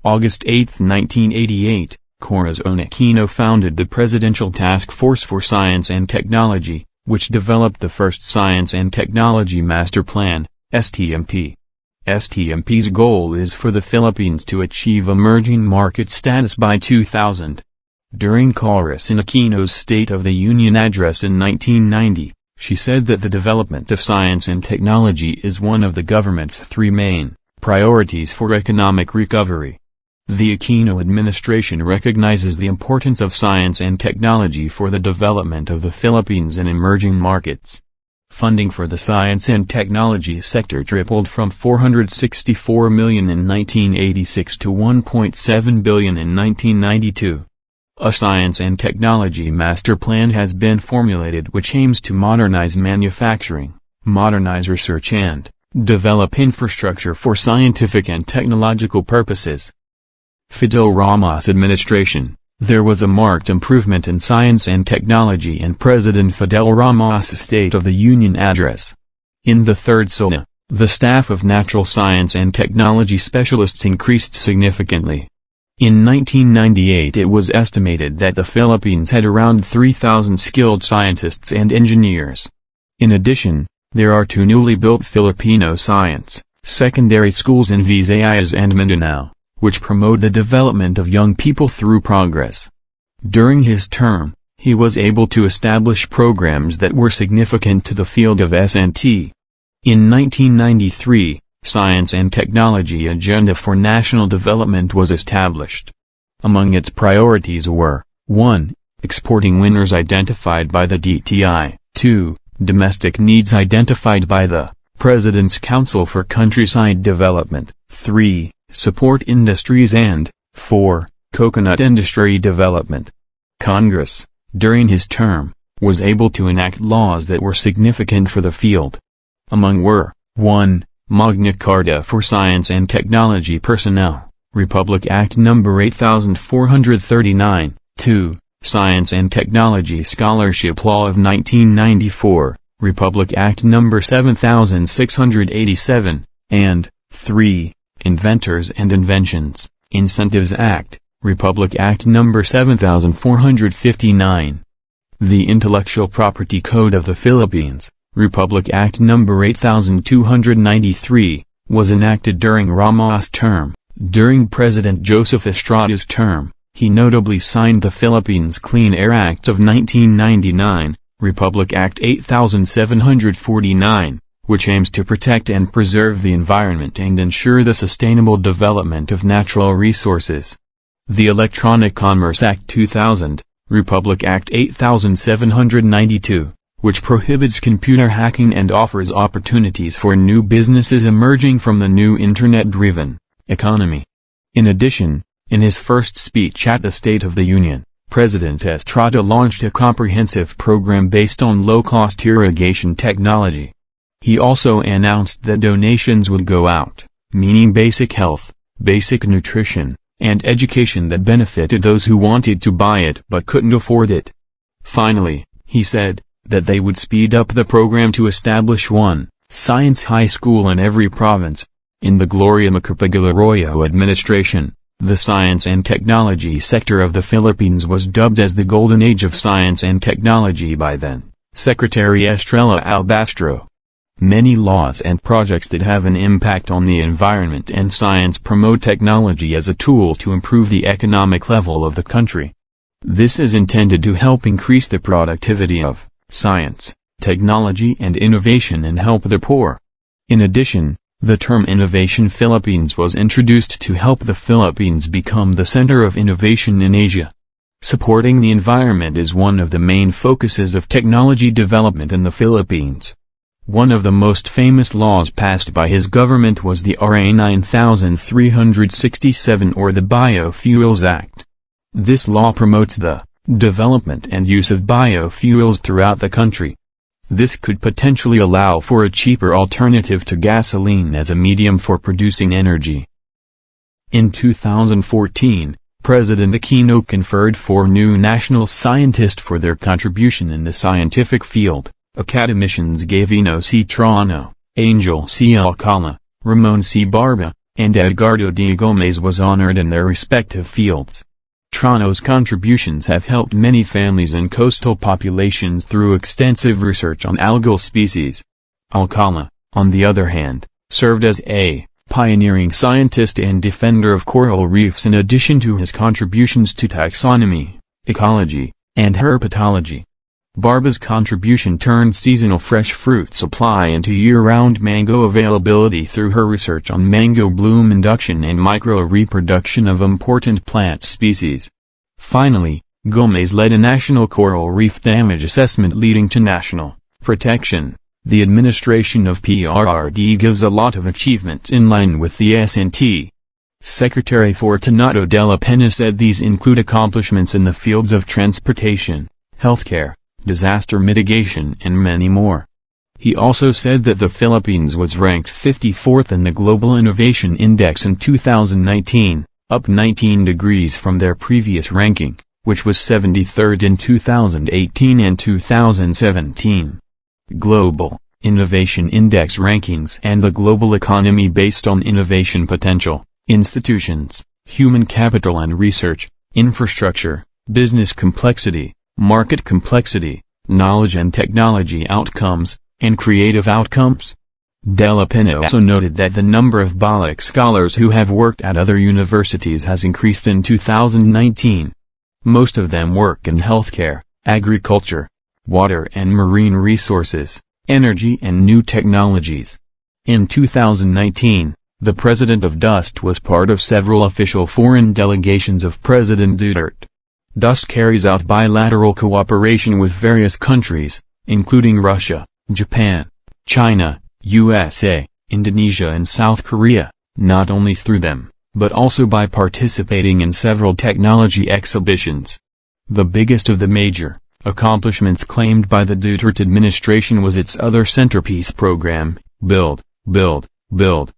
August 8, 1988, Corazon Aquino founded the Presidential Task Force for Science and Technology, which developed the first Science and Technology Master Plan, STMP. STMP's goal is for the Philippines to achieve emerging market status by 2000. During Corazon Aquino's State of the Union address in 1990, she said that the development of science and technology is one of the government's three main priorities for economic recovery. The Aquino administration recognizes the importance of science and technology for the development of the Philippines in emerging markets. Funding for the science and technology sector tripled from $464 million in 1986 to $1.7 billion in 1992. A Science and Technology Master Plan has been formulated which aims to modernize manufacturing, modernize research and develop infrastructure for scientific and technological purposes. Fidel Ramos administration, there was a marked improvement in science and technology in President Fidel Ramos' State of the Union address. In the third SONA, the staff of natural science and technology specialists increased significantly. In 1998 it was estimated that the Philippines had around 3,000 skilled scientists and engineers. In addition, there are two newly built Filipino science secondary schools in Visayas and Mindanao, which promote the development of young people through progress. During his term, he was able to establish programs that were significant to the field of S&T. In 1993, Science and Technology Agenda for National Development was established. Among its priorities were, 1. Exporting winners identified by the DTI, 2. Domestic needs identified by the President's Council for Countryside Development, 3. Support industries and, 4. Coconut industry development. Congress, during his term, was able to enact laws that were significant for the field. Among were, 1. Magna Carta for Science and Technology Personnel, Republic Act No. 8439, 2. Science and Technology Scholarship Law of 1994, Republic Act No. 7687, and, 3. Inventors and Inventions, Incentives Act, Republic Act No. 7459. The Intellectual Property Code of the Philippines, Republic Act No. 8293, was enacted during Ramos' term. During President Joseph Estrada's term, he notably signed the Philippines Clean Air Act of 1999, Republic Act 8749. Which aims to protect and preserve the environment and ensure the sustainable development of natural resources. The Electronic Commerce Act 2000, Republic Act 8792, which prohibits computer hacking and offers opportunities for new businesses emerging from the new internet-driven economy. In addition, in his first speech at the State of the Union, President Estrada launched a comprehensive program based on low-cost irrigation technology. He also announced that donations would go out, meaning basic health, basic nutrition, and education that benefited those who wanted to buy it but couldn't afford it. Finally, he said that they would speed up the program to establish one science high school in every province. In the Gloria Macapagal Arroyo administration, the science and technology sector of the Philippines was dubbed as the Golden Age of Science and Technology by then Secretary Estrella Albastro. Many laws and projects that have an impact on the environment and science promote technology as a tool to improve the economic level of the country. This is intended to help increase the productivity of science, technology and innovation and help the poor. In addition, the term Innovation Philippines was introduced to help the Philippines become the center of innovation in Asia. Supporting the environment is one of the main focuses of technology development in the Philippines. One of the most famous laws passed by his government was the RA 9367 or the Biofuels Act. This law promotes the development and use of biofuels throughout the country. This could potentially allow for a cheaper alternative to gasoline as a medium for producing energy. In 2014, President Aquino conferred 4 new national scientists for their contribution in the scientific field. Academicians Gavino C. Trano, Angel C. Alcala, Ramon C. Barba, and Edgardo de Gomes was honored in their respective fields. Trano's contributions have helped many families and coastal populations through extensive research on algal species. Alcala, on the other hand, served as a pioneering scientist and defender of coral reefs in addition to his contributions to taxonomy, ecology, and herpetology. Barba's contribution turned seasonal fresh fruit supply into year-round mango availability through her research on mango bloom induction and micro-reproduction of important plant species. Finally, Gomes led a national coral reef damage assessment leading to national protection. The administration of PRRD gives a lot of achievements in line with the S&T. Secretary Fortunato Della Penna said these include accomplishments in the fields of transportation, healthcare, disaster mitigation and many more. He also said that the Philippines was ranked 54th in the Global Innovation Index in 2019, up 19 degrees from their previous ranking, which was 73rd in 2018 and 2017. Global Innovation Index rankings and the global economy based on innovation potential, institutions, human capital and research, infrastructure, business complexity, market complexity, knowledge and technology outcomes, and creative outcomes. Della Penna also noted that the number of BALIC scholars who have worked at other universities has increased in 2019. Most of them work in healthcare, agriculture, water and marine resources, energy and new technologies. In 2019, the president of DUST was part of several official foreign delegations of President Duterte. DUST carries out bilateral cooperation with various countries, including Russia, Japan, China, USA, Indonesia and South Korea, not only through them, but also by participating in several technology exhibitions. The biggest of the major accomplishments claimed by the Duterte administration was its other centerpiece program, Build, Build, Build,